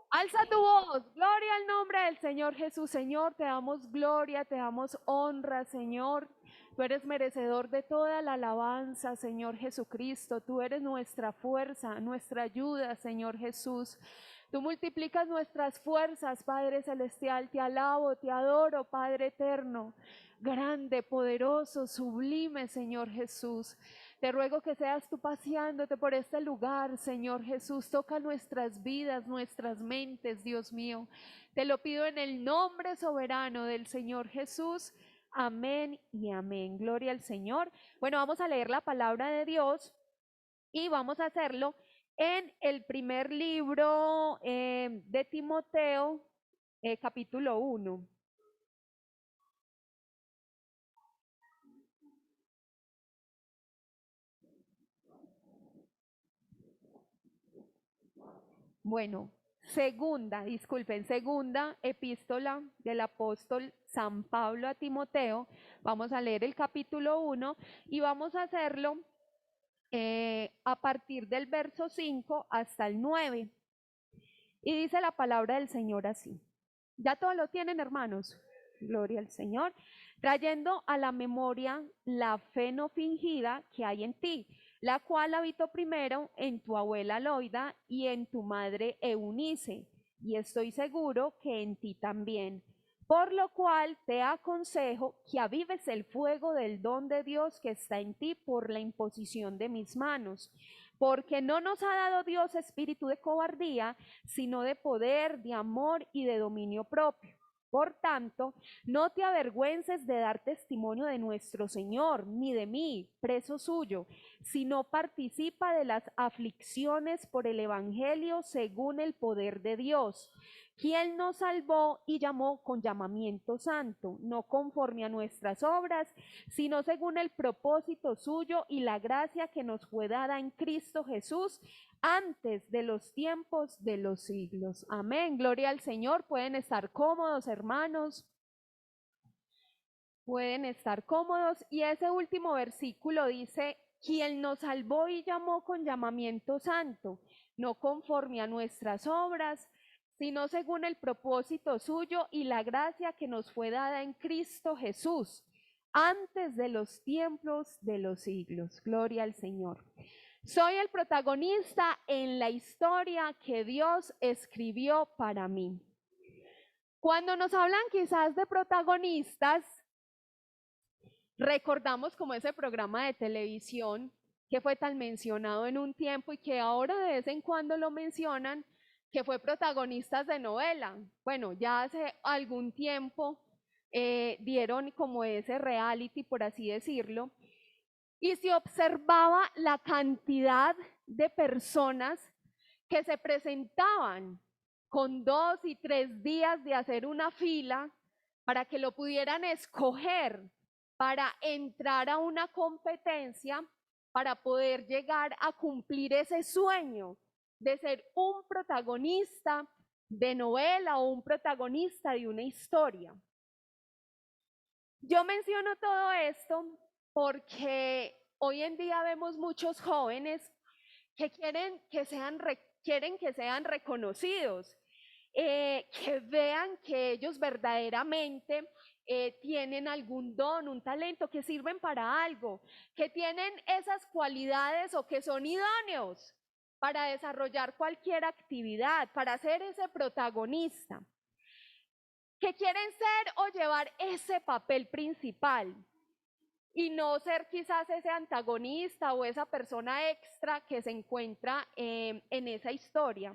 Alza tu voz, gloria al nombre del Señor Jesús. Señor, te damos gloria, te damos honra, Señor. Tú eres merecedor de toda la alabanza, Señor Jesucristo. Tú eres nuestra fuerza, nuestra ayuda, Señor Jesús. Tú multiplicas nuestras fuerzas, Padre Celestial. Te alabo, te adoro, Padre eterno. Grande, poderoso, sublime, Señor Jesús. Te ruego que seas tú paseándote por este lugar, Señor Jesús. Toca nuestras vidas, nuestras mentes, Dios mío. Te lo pido en el nombre soberano del Señor Jesús. Amén y amén. Gloria al Señor. Bueno, vamos a leer la palabra de Dios y vamos a hacerlo en el primer libro de Timoteo, capítulo 1. Bueno, segunda epístola del apóstol San Pablo a Timoteo. Vamos a leer el capítulo 1 y vamos a hacerlo a partir del verso 5 hasta el 9. Y dice la palabra del Señor así. Ya todos lo tienen, hermanos. Gloria al Señor. Trayendo a la memoria la fe no fingida que hay en ti, la cual habitó primero en tu abuela Loida y en tu madre Eunice, y estoy seguro que en ti también. Por lo cual te aconsejo que avives el fuego del don de Dios que está en ti por la imposición de mis manos. Porque no nos ha dado Dios espíritu de cobardía, sino de poder, de amor y de dominio propio. Por tanto, no te avergüences de dar testimonio de nuestro Señor, ni de mí, preso suyo, sino participa de las aflicciones por el Evangelio según el poder de Dios, quien nos salvó y llamó con llamamiento santo, no conforme a nuestras obras, sino según el propósito suyo y la gracia que nos fue dada en Cristo Jesús antes de los tiempos de los siglos. Amén. Gloria al Señor. Pueden estar cómodos, hermanos. Pueden estar cómodos. Y ese último versículo dice, quien nos salvó y llamó con llamamiento santo, no conforme a nuestras obras, sino según el propósito suyo y la gracia que nos fue dada en Cristo Jesús, antes de los tiempos de los siglos. Gloria al Señor. Soy el protagonista en la historia que Dios escribió para mí. Cuando nos hablan quizás de protagonistas, recordamos como ese programa de televisión que fue tan mencionado en un tiempo y que ahora de vez en cuando lo mencionan, que fue protagonistas de novela. Bueno, ya hace algún tiempo dieron como ese reality, por así decirlo, y se observaba la cantidad de personas que se presentaban con 2 y 3 días de hacer una fila para que lo pudieran escoger para entrar a una competencia, para poder llegar a cumplir ese sueño de ser un protagonista de novela o un protagonista de una historia. Yo menciono todo esto porque hoy en día vemos muchos jóvenes que quieren que sean reconocidos, que vean que ellos verdaderamente tienen algún don, un talento, que sirven para algo, que tienen esas cualidades o que son idóneos para desarrollar cualquier actividad, para ser ese protagonista, que quieren ser o llevar ese papel principal y no ser quizás ese antagonista o esa persona extra que se encuentra en esa historia,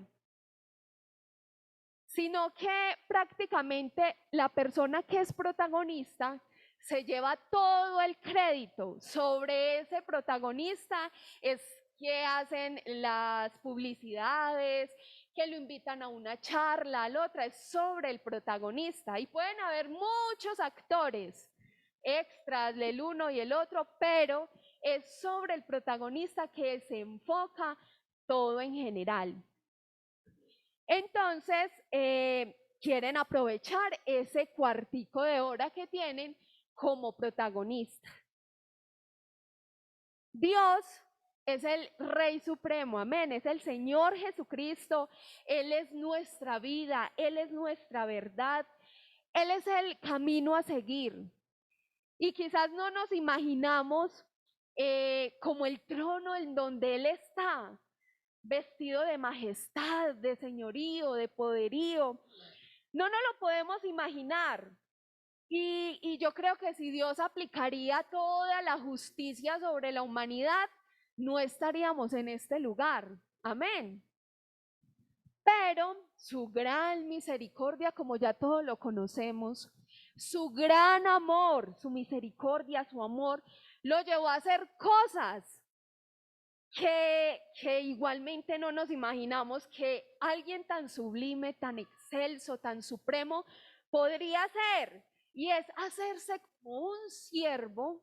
sino que prácticamente la persona que es protagonista se lleva todo el crédito sobre ese protagonista, es que hacen las publicidades, que lo invitan a una charla, a la otra, es sobre el protagonista. Y pueden haber muchos actores extras del uno y el otro, pero es sobre el protagonista que se enfoca todo en general. Entonces, quieren aprovechar ese cuartico de hora que tienen como protagonista. Dios es el Rey Supremo, amén, es el Señor Jesucristo. Él es nuestra vida, Él es nuestra verdad, Él es el camino a seguir. Y quizás no nos imaginamos como el trono en donde Él está, vestido de majestad, de señorío, de poderío. No nos lo podemos imaginar. Y yo creo que si Dios aplicaría toda la justicia sobre la humanidad, no estaríamos en este lugar. Amén. Pero su gran misericordia, como ya todos lo conocemos, su gran amor, su misericordia, su amor, lo llevó a hacer cosas que igualmente no nos imaginamos que alguien tan sublime, tan excelso, tan supremo podría hacer. Y es hacerse como un siervo.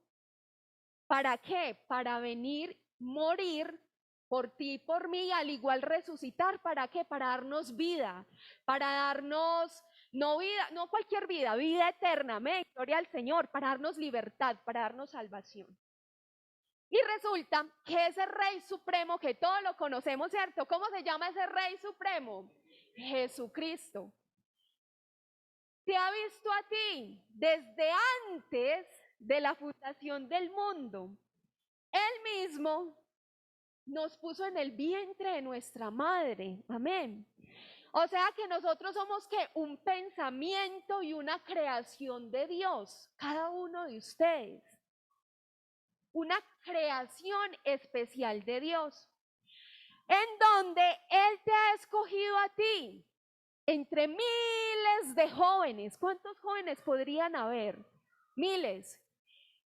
¿Para qué? Para venir, morir por ti y por mí, al igual resucitar. ¿Para qué? Para darnos vida, para darnos, no vida, no cualquier vida, vida eterna, amén, gloria al Señor, para darnos libertad, para darnos salvación. Y resulta que ese Rey Supremo, que todos lo conocemos, ¿cierto? ¿Cómo se llama ese Rey Supremo? Jesucristo. Te ha visto a ti desde antes de la fundación del mundo. Él mismo nos puso en el vientre de nuestra madre. Amén. O sea que nosotros somos que un pensamiento y una creación de Dios, cada uno de ustedes. Una creación especial de Dios, en donde Él te ha escogido a ti entre miles de jóvenes. ¿Cuántos jóvenes podrían haber? Miles.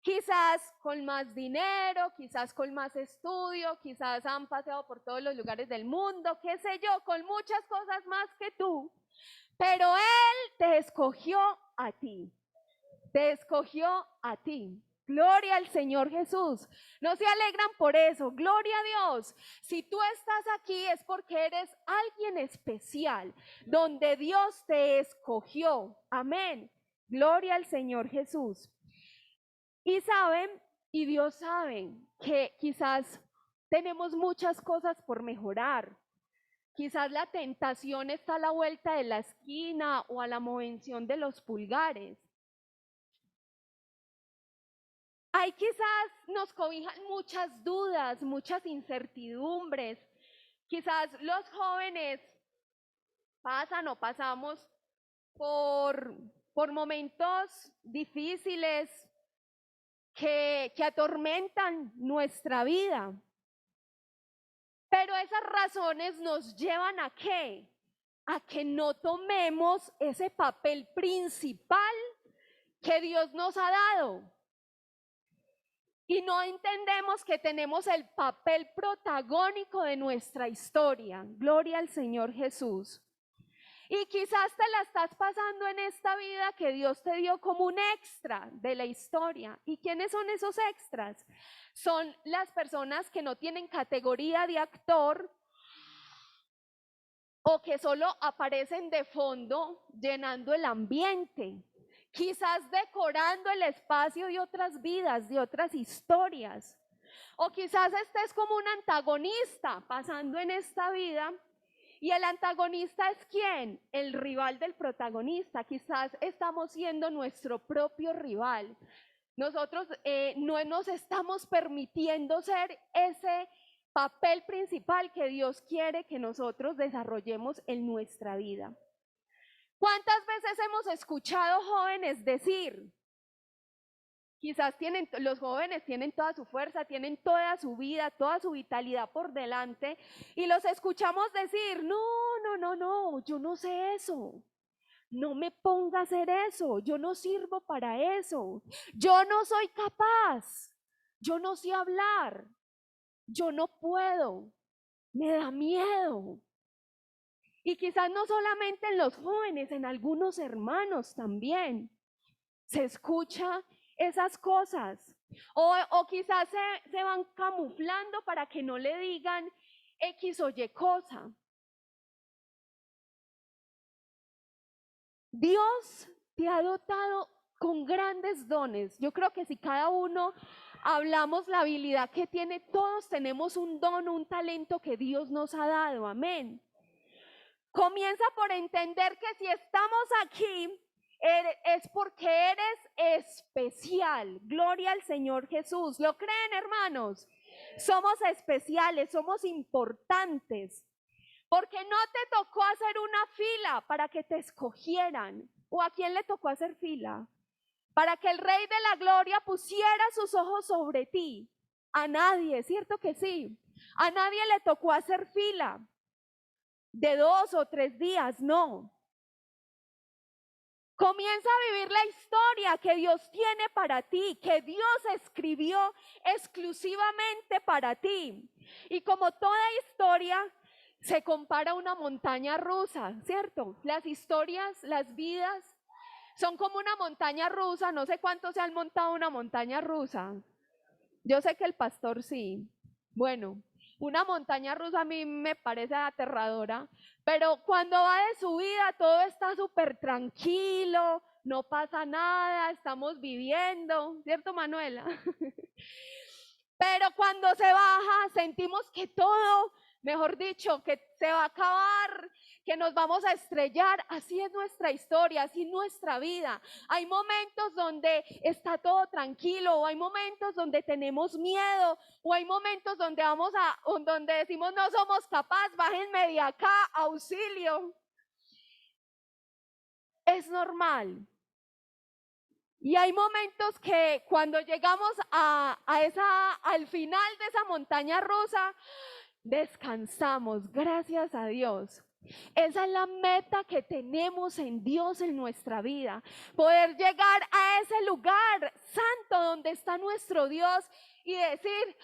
Quizás con más dinero, quizás con más estudio, quizás han paseado por todos los lugares del mundo, qué sé yo, con muchas cosas más que tú. Pero Él te escogió a ti. Te escogió a ti. Gloria al Señor Jesús. No se alegran por eso. Gloria a Dios. Si tú estás aquí es porque eres alguien especial, donde Dios te escogió. Amén. Gloria al Señor Jesús. Y saben, y Dios sabe que quizás tenemos muchas cosas por mejorar. Quizás la tentación está a la vuelta de la esquina o a la movención de los pulgares. Ahí quizás nos cobijan muchas dudas, muchas incertidumbres. Quizás los jóvenes pasan o pasamos por momentos difíciles que atormentan nuestra vida. Pero esas razones nos llevan ¿a qué? A que no tomemos ese papel principal que Dios nos ha dado. Y no entendemos que tenemos el papel protagónico de nuestra historia. Gloria al Señor Jesús. Y quizás te la estás pasando en esta vida que Dios te dio como un extra de la historia. ¿Y quiénes son esos extras? Son las personas que no tienen categoría de actor o que solo aparecen de fondo llenando el ambiente. Quizás decorando el espacio de otras vidas, de otras historias. O quizás estés como un antagonista pasando en esta vida. ¿Y el antagonista es quién? El rival del protagonista. Quizás estamos siendo nuestro propio rival. Nosotros no nos estamos permitiendo ser ese papel principal que Dios quiere que nosotros desarrollemos en nuestra vida. ¿Cuántas veces hemos escuchado jóvenes decir? Quizás los jóvenes tienen toda su fuerza, tienen toda su vida, toda su vitalidad por delante y los escuchamos decir, no, yo no sé eso, no me ponga a hacer eso, yo no sirvo para eso, yo no soy capaz, yo no sé hablar, yo no puedo, me da miedo. Y quizás no solamente en los jóvenes, en algunos hermanos también se escucha esas cosas. O quizás se van camuflando para que no le digan X o Y cosa. Dios te ha dotado con grandes dones. Yo creo que si cada uno hablamos la habilidad que tiene, todos tenemos un don, un talento que Dios nos ha dado, amén. Comienza por entender que si estamos aquí es porque eres especial. Gloria al Señor Jesús. ¿Lo creen, hermanos? Somos especiales, somos importantes. Porque no te tocó hacer una fila para que te escogieran. ¿O a quién le tocó hacer fila? Para que el Rey de la Gloria pusiera sus ojos sobre ti. A nadie, ¿cierto que sí? A nadie le tocó hacer fila de 2 o 3 días, no. Comienza a vivir la historia que Dios tiene para ti, que Dios escribió exclusivamente para ti. Y como toda historia se compara a una montaña rusa, ¿cierto? Las historias, las vidas son como una montaña rusa. No sé cuántos se han montado una montaña rusa. Yo sé que el pastor sí. Bueno, una montaña rusa a mí me parece aterradora, pero cuando va de subida todo está súper tranquilo, no pasa nada, estamos viviendo, ¿cierto, Manuela? Pero cuando se baja sentimos que todo, mejor dicho, que se va a acabar, que nos vamos a estrellar. Así es nuestra historia, así es nuestra vida. Hay momentos donde está todo tranquilo, o hay momentos donde tenemos miedo, o hay momentos donde donde decimos no somos capaces, bájenme de acá, auxilio. Es normal. Y hay momentos que cuando llegamos al final de esa montaña rusa, descansamos, gracias a Dios. Esa es la meta que tenemos en Dios en nuestra vida. Poder llegar a ese lugar santo donde está nuestro Dios y decir,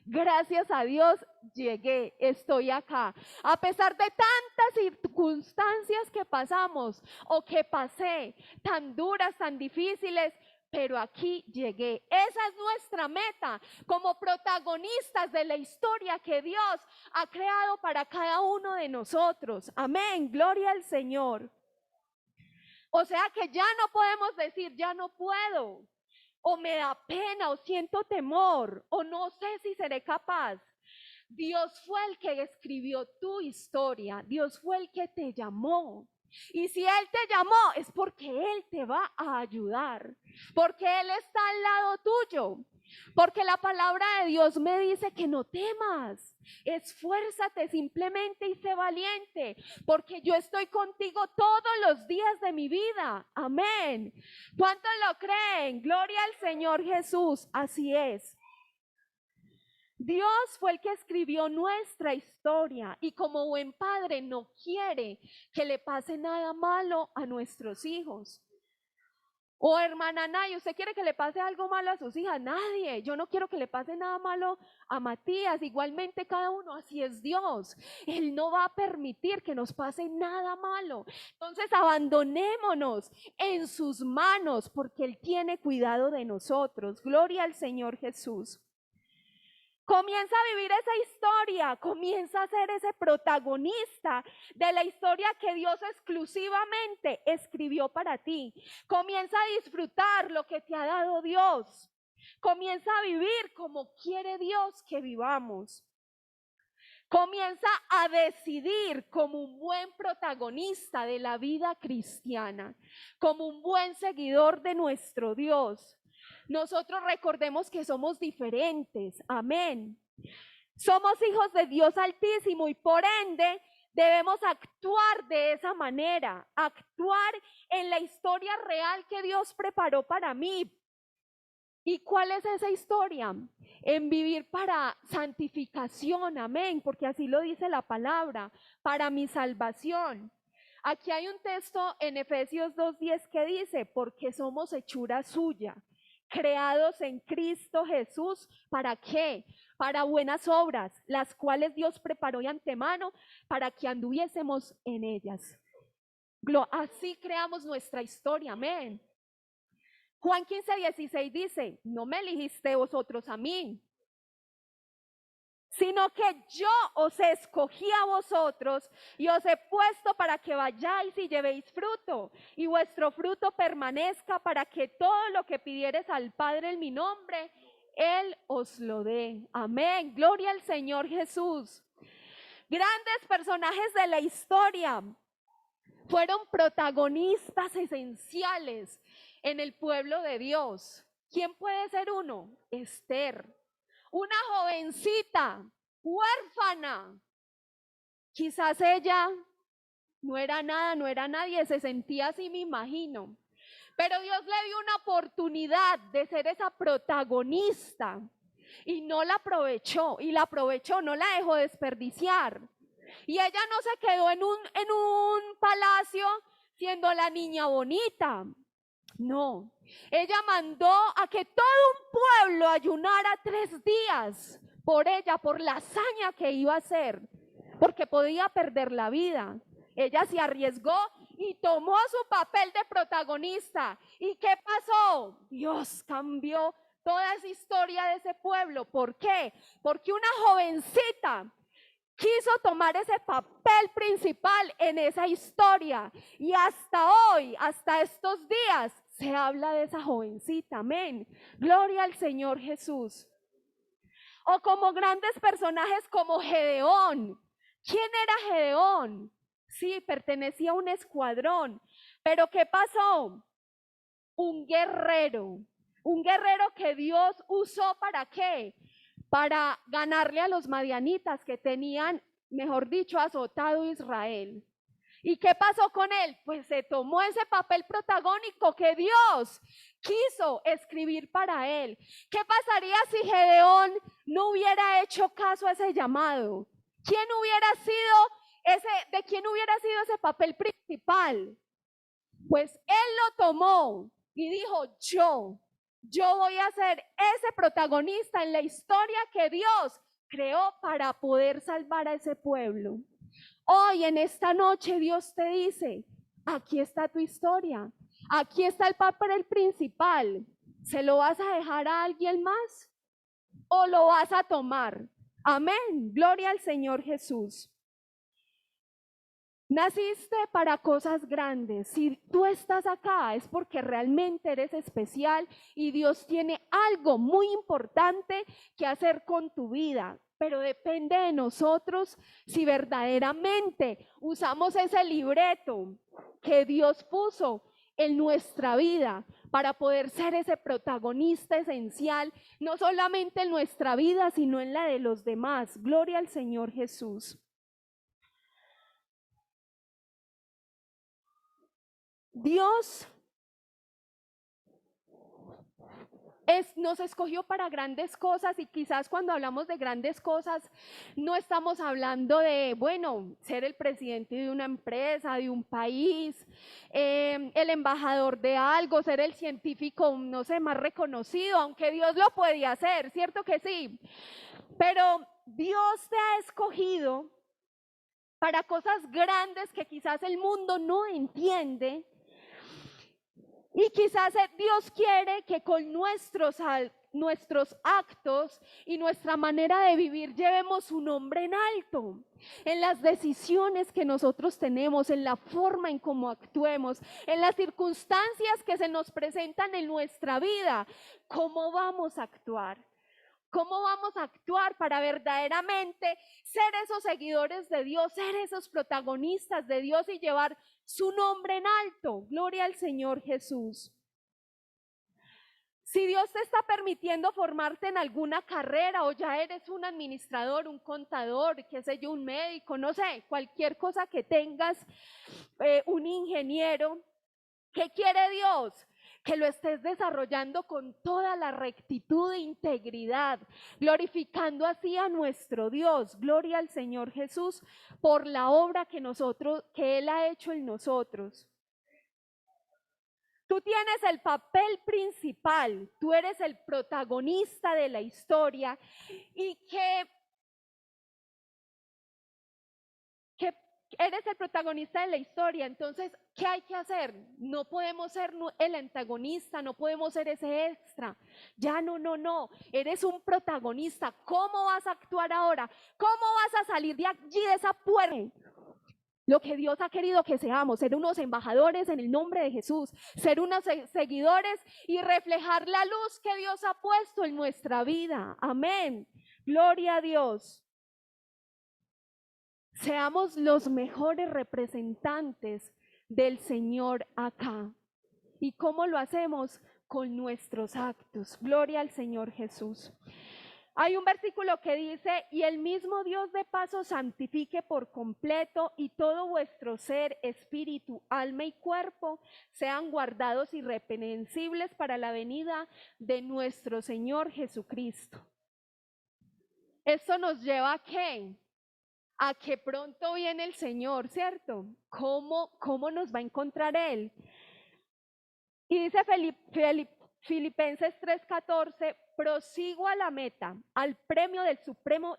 gracias a Dios llegué, estoy acá. A pesar de tantas circunstancias que pasamos o que pasé, tan duras, tan difíciles, pero aquí llegué. Esa es nuestra meta como protagonistas de la historia que Dios ha creado para cada uno de nosotros. Amén, gloria al Señor. O sea que ya no podemos decir, ya no puedo, o me da pena, o siento temor, o no sé si seré capaz. Dios fue el que escribió tu historia, Dios fue el que te llamó. Y si Él te llamó es porque Él te va a ayudar, porque Él está al lado tuyo, porque la palabra de Dios me dice que no temas, esfuérzate simplemente y sé valiente, porque yo estoy contigo todos los días de mi vida. Amén. ¿Cuántos lo creen? Gloria al Señor Jesús, así es. Dios fue el que escribió nuestra historia y como buen padre no quiere que le pase nada malo a nuestros hijos. O hermana Nay, ¿usted quiere que le pase algo malo a sus hijas? Nadie. Yo no quiero que le pase nada malo a Matías. Igualmente cada uno, así es Dios. Él no va a permitir que nos pase nada malo. Entonces abandonémonos en sus manos porque Él tiene cuidado de nosotros. Gloria al Señor Jesús. Comienza a vivir esa historia, comienza a ser ese protagonista de la historia que Dios exclusivamente escribió para ti. Comienza a disfrutar lo que te ha dado Dios. Comienza a vivir como quiere Dios que vivamos. Comienza a decidir como un buen protagonista de la vida cristiana, como un buen seguidor de nuestro Dios. Nosotros recordemos que somos diferentes, amén. Somos hijos de Dios Altísimo y por ende debemos actuar de esa manera, actuar en la historia real que Dios preparó para mí. ¿Y cuál es esa historia? En vivir para santificación, amén, porque así lo dice la palabra, para mi salvación. Aquí hay un texto en Efesios 2:10 que dice, porque somos hechura suya, creados en Cristo Jesús, ¿para qué? Para buenas obras, las cuales Dios preparó de antemano para que anduviésemos en ellas. Así creamos nuestra historia, amén. Juan 15:16 dice, no me eligiste vosotros a mí, sino que yo os escogí a vosotros y os he puesto para que vayáis y llevéis fruto, y vuestro fruto permanezca, para que todo lo que pidiereis al Padre en mi nombre, Él os lo dé. Amén. Gloria al Señor Jesús. Grandes personajes de la historia fueron protagonistas esenciales en el pueblo de Dios. ¿Quién puede ser uno? Esther, una jovencita, huérfana. Quizás ella no era nada, no era nadie, se sentía así, me imagino. Pero Dios le dio una oportunidad de ser esa protagonista y no la aprovechó, no la dejó desperdiciar. Y ella no se quedó en un palacio siendo la niña bonita. No, ella mandó a que todo un pueblo ayunara 3 días por ella, por la hazaña que iba a hacer, porque podía perder la vida. Ella se arriesgó y tomó su papel de protagonista. ¿Y qué pasó? Dios cambió toda esa historia de ese pueblo. ¿Por qué? Porque una jovencita quiso tomar ese papel principal en esa historia, y hasta hoy, hasta estos días, se habla de esa jovencita. Amén. Gloria al Señor Jesús. O como grandes personajes como Gedeón. ¿Quién era Gedeón? Sí, pertenecía a un escuadrón, pero ¿qué pasó? Un guerrero que Dios usó, ¿para qué? Para ganarle a los madianitas que tenían, mejor dicho, azotado Israel. ¿Y qué pasó con él? Pues se tomó ese papel protagónico que Dios quiso escribir para él. ¿Qué pasaría si Gedeón no hubiera hecho caso a ese llamado? ¿De quién hubiera sido ese papel principal? Pues él lo tomó y dijo, yo voy a ser ese protagonista en la historia que Dios creó para poder salvar a ese pueblo. Hoy en esta noche Dios te dice, aquí está tu historia, aquí está el papel principal. ¿Se lo vas a dejar a alguien más o lo vas a tomar? Amén, gloria al Señor Jesús. Naciste para cosas grandes. Si tú estás acá es porque realmente eres especial y Dios tiene algo muy importante que hacer con tu vida. Pero depende de nosotros si verdaderamente usamos ese libreto que Dios puso en nuestra vida para poder ser ese protagonista esencial, no solamente en nuestra vida, sino en la de los demás. Gloria al Señor Jesús. Dios nos escogió para grandes cosas, y quizás cuando hablamos de grandes cosas no estamos hablando de, bueno, ser el presidente de una empresa, de un país, el embajador de algo, ser el científico, no sé, más reconocido, aunque Dios lo podía hacer, ¿cierto que sí? Pero Dios te ha escogido para cosas grandes que quizás el mundo no entiende. Y quizás Dios quiere que con nuestros actos y nuestra manera de vivir llevemos su nombre en alto, en las decisiones que nosotros tenemos, en la forma en cómo actuemos, en las circunstancias que se nos presentan en nuestra vida. ¿Cómo vamos a actuar? ¿Cómo vamos a actuar para verdaderamente ser esos seguidores de Dios, ser esos protagonistas de Dios y llevar su nombre en alto? Gloria al Señor Jesús. Si Dios te está permitiendo formarte en alguna carrera, o ya eres un administrador, un contador, qué sé yo, un médico, no sé, cualquier cosa que tengas, un ingeniero, ¿qué quiere Dios? Que lo estés desarrollando con toda la rectitud e integridad, glorificando así a nuestro Dios. Gloria al Señor Jesús por la obra que Él ha hecho en nosotros. Tú tienes el papel principal, tú eres el protagonista de la historia, y que eres el protagonista de la historia, entonces, ¿qué hay que hacer? No podemos ser el antagonista, no podemos ser ese extra. Ya no, eres un protagonista. ¿Cómo vas a actuar ahora? ¿Cómo vas a salir de allí, de esa puerta? Lo que Dios ha querido que seamos, ser unos embajadores en el nombre de Jesús, ser unos seguidores y reflejar la luz que Dios ha puesto en nuestra vida. Amén. Gloria a Dios. Seamos los mejores representantes del Señor acá. ¿Y cómo lo hacemos? Con nuestros actos. Gloria al Señor Jesús. Hay un versículo que dice, y el mismo Dios de paz os santifique por completo, y todo vuestro ser, espíritu, alma y cuerpo sean guardados irreprensibles para la venida de nuestro Señor Jesucristo. Esto nos lleva ¿a qué? A que pronto viene el Señor, ¿cierto? ¿Cómo nos va a encontrar Él? Y dice Filipenses 3:14, prosigo a la meta, al premio del supremo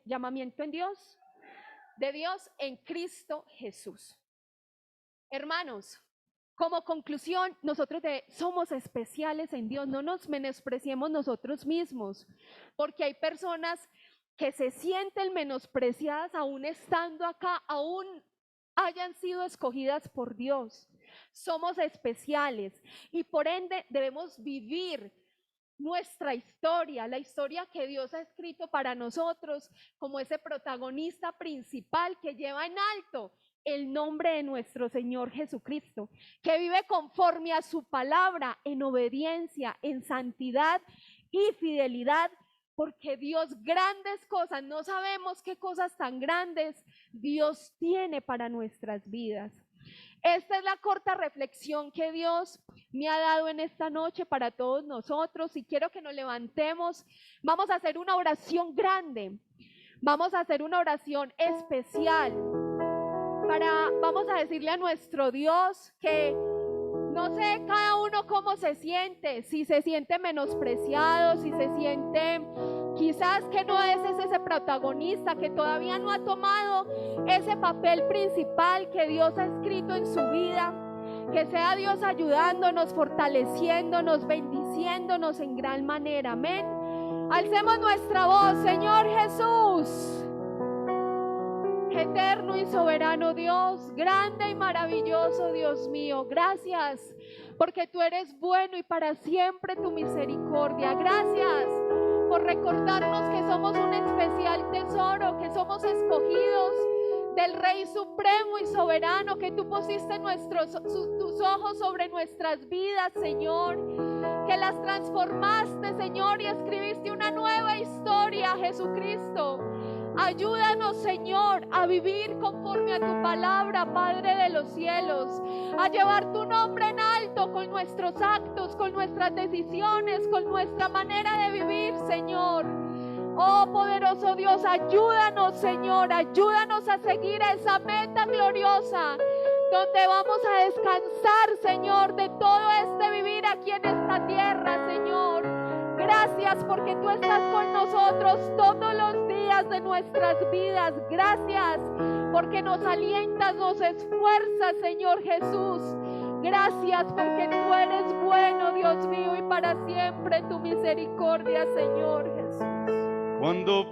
llamamiento de Dios en Cristo Jesús. Hermanos, como conclusión, nosotros somos especiales en Dios, no nos menospreciemos nosotros mismos, porque hay personas que se sienten menospreciadas aún estando acá, aún hayan sido escogidas por Dios. Somos especiales y por ende debemos vivir nuestra historia, la historia que Dios ha escrito para nosotros como ese protagonista principal que lleva en alto el nombre de nuestro Señor Jesucristo, que vive conforme a su palabra, en obediencia, en santidad y fidelidad, porque Dios grandes cosas, no sabemos qué cosas tan grandes Dios tiene para nuestras vidas. Esta es la corta reflexión que Dios me ha dado en esta noche para todos nosotros y quiero que nos levantemos. Vamos a hacer una oración grande, vamos a hacer una oración especial. Vamos a decirle a nuestro Dios que no sé cada uno cómo se siente, si se siente menospreciado, si se siente quizás que no es ese protagonista, que todavía no ha tomado ese papel principal que Dios ha escrito en su vida. Que sea Dios ayudándonos, fortaleciéndonos, bendiciéndonos en gran manera. Amén. Alcemos nuestra voz, Señor Jesús. Eterno y soberano Dios, grande y maravilloso Dios mío, gracias porque tú eres bueno y para siempre tu misericordia. Gracias por recordarnos que somos un especial tesoro, que somos escogidos del Rey Supremo y Soberano, que tú pusiste tus ojos sobre nuestras vidas, Señor, que las transformaste, Señor, y escribiste una nueva historia, Jesucristo. Ayúdanos, Señor, a vivir conforme a tu palabra, Padre de los cielos, a llevar tu nombre en alto con nuestros actos, con nuestras decisiones, con nuestra manera de vivir, Señor. Oh, poderoso Dios, ayúdanos, Señor, ayúdanos a seguir a esa meta gloriosa, donde vamos a descansar, Señor, de todo este vivir aquí en esta tierra, Señor. Gracias porque tú estás con nosotros todos los días de nuestras vidas. Gracias porque nos alientas, nos esfuerzas, Señor Jesús. Gracias porque tú eres bueno, Dios mío, y para siempre tu misericordia, Señor Jesús. Cuando